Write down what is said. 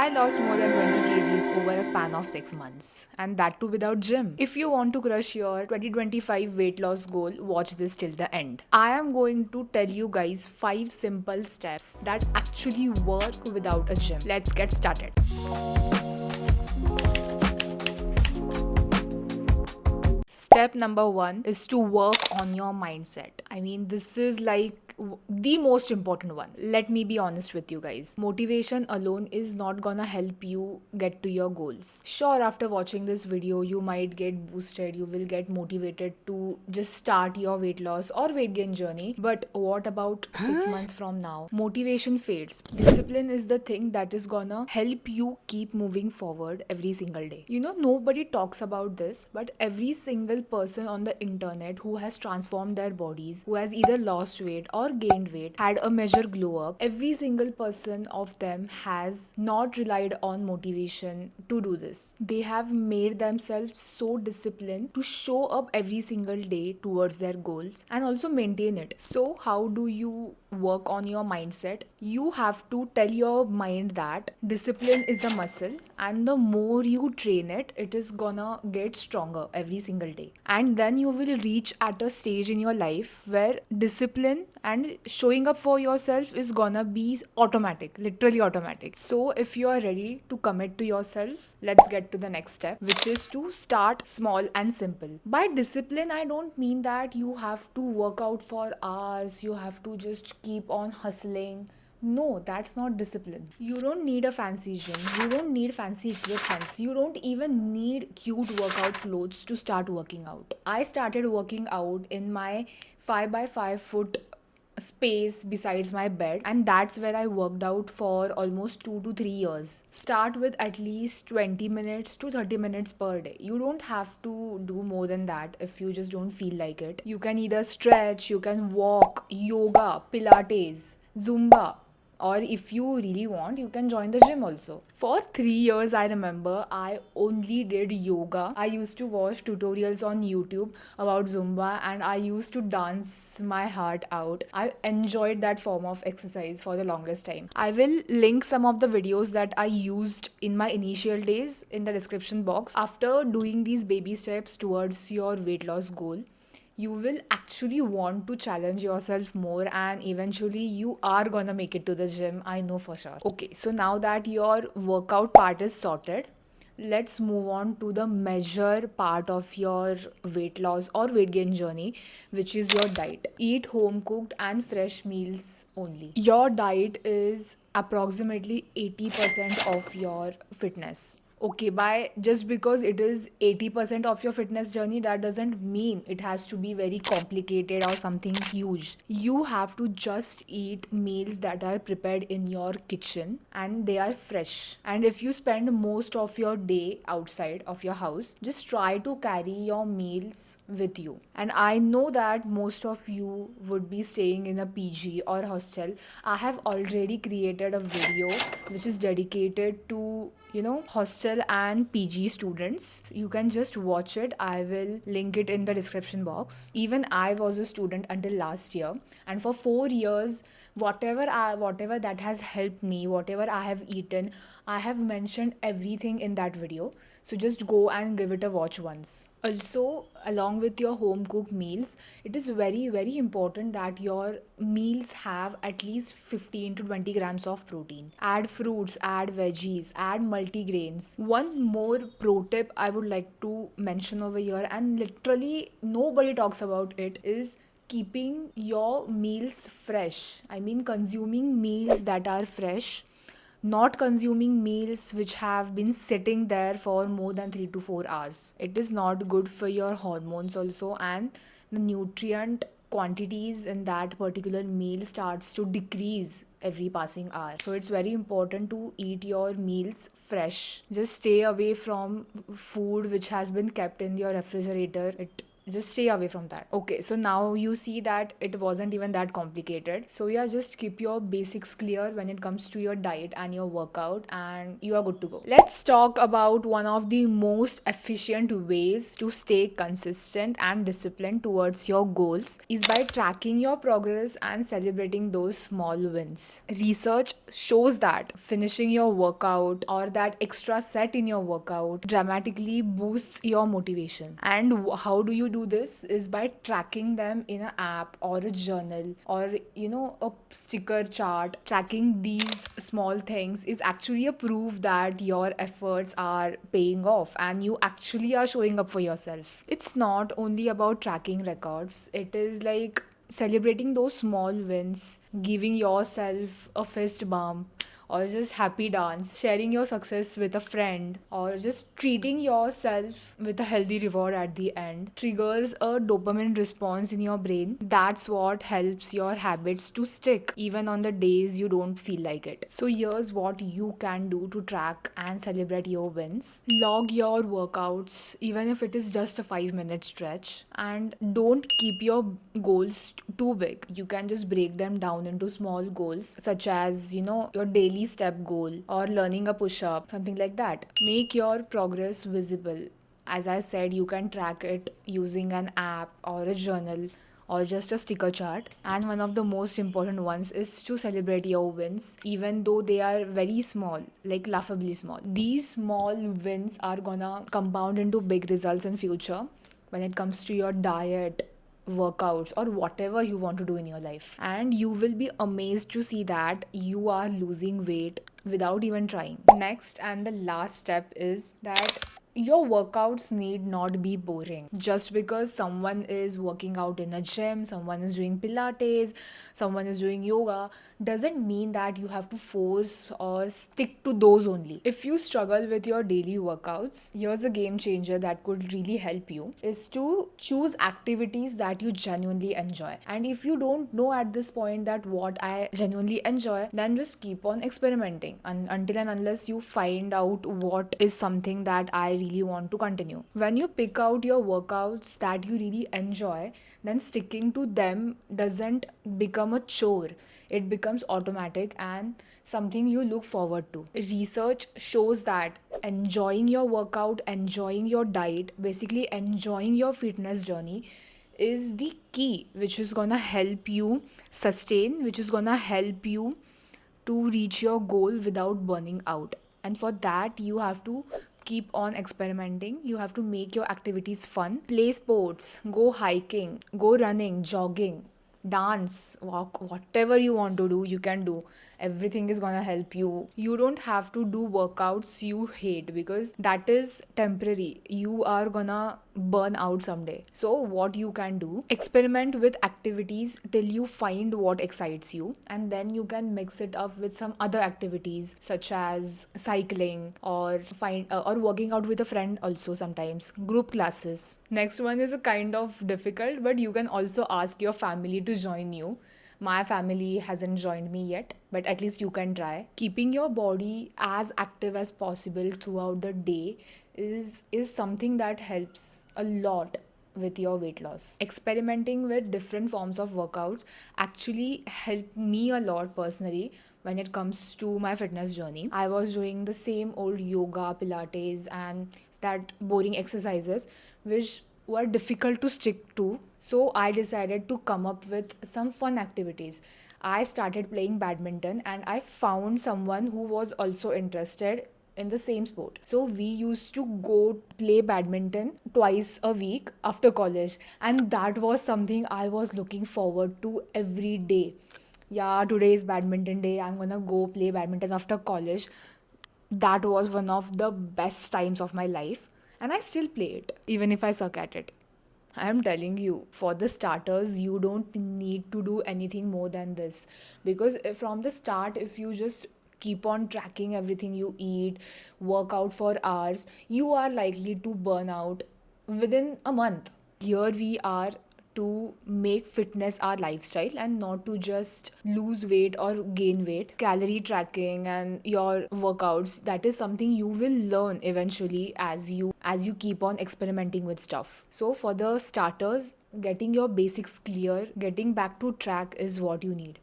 I lost more than 20 kgs over a span of 6 months, and that too without gym. If you want to crush your 2025 weight loss goal, watch this till the end. I am going to tell you guys 5 simple steps that actually work without a gym. Let's get started. Step number 1 is to work on your mindset. I mean, this is like the most important one. Let me be honest with you guys. Motivation alone is not gonna help you get to your goals. Sure, after watching this video, you might get boosted, you will get motivated to just start your weight loss or weight gain journey. But what about 6 months from now? Motivation fades. Discipline is the thing that is gonna help you keep moving forward every single day. Nobody talks about this, but every single person on the internet who has transformed their bodies, who has either lost weight or gained weight, had a measure glow up, every single person of them has not relied on motivation to do this. They have made themselves so disciplined to show up every single day towards their goals and also maintain it. So how do you work on your mindset? You have to tell your mind that discipline is a muscle, and the more you train it, it is gonna get stronger every single day. And then you will reach at a stage in your life where discipline and showing up for yourself is gonna be automatic, literally automatic. So if you are ready to commit to yourself, let's get to the next step, which is to start small and simple. By discipline, I don't mean that you have to work out for hours, you have to just keep on hustling. No, that's not discipline. You don't need a fancy gym. You don't need fancy equipment. You don't even need cute workout clothes to start working out. I started working out in my 5 by 5 foot space besides my bed, and that's where I worked out for almost 2 to 3 years. Start with at least 20 minutes to 30 minutes per day. You don't have to do more than that if you just don't feel like it. You can either stretch, you can walk, yoga, pilates, zumba, or if you really want, you can join the gym also. For 3 years, I remember I only did yoga. I used to watch tutorials on YouTube about Zumba, and I used to dance my heart out. I enjoyed that form of exercise for the longest time. I will link some of the videos that I used in my initial days in the description box. After doing these baby steps towards your weight loss goal, you will actually want to challenge yourself more, and eventually you are gonna make it to the gym. I know for sure. Okay, so now that your workout part is sorted, let's move on to the measure part of your weight loss or weight gain journey, which is your diet. Eat home cooked and fresh meals only. Your diet is approximately 80% of your fitness. Okay, by just because it is 80% of your fitness journey, that doesn't mean it has to be very complicated or something huge. You have to just eat meals that are prepared in your kitchen and they are fresh. And if you spend most of your day outside of your house, just try to carry your meals with you. And I know that most of you would be staying in a PG or hostel. I have already created a video which is dedicated to hostel and PG students. You can just watch it. I will link it in the description box. Even I was a student until last year, and for 4 years, whatever that has helped me, whatever I have eaten, I have mentioned everything in that video. So just go and give it a watch once. Also, along with your home cooked meals, it is very, very important that your meals have at least 15 to 20 grams of protein. Add fruits, add veggies, add multigrains. One more pro tip I would like to mention over here, and literally nobody talks about it, is keeping your meals fresh. I mean, consuming meals that are fresh, not consuming meals which have been sitting there for more than 3 to 4 hours. It is not good for your hormones also, and the nutrient quantities in that particular meal starts to decrease every passing hour. So it's very important to eat your meals fresh. Just stay away from food which has been kept in your refrigerator. It Just stay away from that. Okay, so now you see that it wasn't even that complicated. So yeah, just keep your basics clear when it comes to your diet and your workout, and you are good to go. Let's talk about one of the most efficient ways to stay consistent and disciplined towards your goals is by tracking your progress and celebrating those small wins. Research shows that finishing your workout or that extra set in your workout dramatically boosts your motivation. And how do you do this is by tracking them in an app or a journal or a sticker chart. Tracking these small things is actually a proof that your efforts are paying off and you actually are showing up for yourself. It's not only about tracking records, it is like celebrating those small wins, giving yourself a fist bump, or just happy dance, sharing your success with a friend, or just treating yourself with a healthy reward at the end triggers a dopamine response in your brain. That's what helps your habits to stick even on the days you don't feel like it. So here's what you can do to track and celebrate your wins. Log your workouts, even if it is just a 5-minute stretch, and don't keep your goals too big. You can just break them down into small goals, such as, your daily step goal or learning a push up, something like that. Make your progress visible. As I said, you can track it using an app or a journal or just a sticker chart. And one of the most important ones is to celebrate your wins, even though they are very small, like laughably small. These small wins are gonna compound into big results in future when it comes to your diet, workouts, or whatever you want to do in your life. And you will be amazed to see that you are losing weight without even trying. Next and the last step is that your workouts need not be boring. Just because someone is working out in a gym, someone is doing Pilates, someone is doing yoga, doesn't mean that you have to force or stick to those only. If you struggle with your daily workouts, here's a game changer that could really help you is to choose activities that you genuinely enjoy. And if you don't know at this point that what I genuinely enjoy, then just keep on experimenting until and unless you find out what is something that I really want to continue. When you pick out your workouts that you really enjoy, then sticking to them doesn't become a chore. It becomes automatic and something you look forward to. Research shows that enjoying your workout, enjoying your diet, basically enjoying your fitness journey is the key which is gonna help you sustain, which is gonna help you to reach your goal without burning out. And for that, you have to keep on experimenting. You have to make your activities fun. Play sports, go hiking, go running, jogging, dance, walk, whatever you want to do, you can do. Everything is gonna help you. You don't have to do workouts you hate because that is temporary. You are gonna burn out someday. So, what you can do, experiment with activities till you find what excites you, and then you can mix it up with some other activities such as cycling or or working out with a friend, also sometimes group classes. Next one is a kind of difficult, but you can also ask your family to join you. My family hasn't joined me yet, but at least you can try. Keeping your body as active as possible throughout the day is something that helps a lot with your weight loss. Experimenting with different forms of workouts actually helped me a lot personally when it comes to my fitness journey. I was doing the same old yoga, Pilates, and that boring exercises which were difficult to stick to. So I decided to come up with some fun activities. I started playing badminton and I found someone who was also interested in the same sport. So we used to go play badminton twice a week after college, and that was something I was looking forward to every day. Yeah, today is badminton day. I'm gonna go play badminton after college. That was one of the best times of my life, and I still play it, even if I suck at it. I'm telling you, for the starters, you don't need to do anything more than this. Because from the start, if you just keep on tracking everything you eat, work out for hours, you are likely to burn out within a month. Here we are to make fitness our lifestyle and not to just lose weight or gain weight. Calorie tracking and your workouts, that is something you will learn eventually as you keep on experimenting with stuff. So for the starters, getting your basics clear, getting back to track is what you need.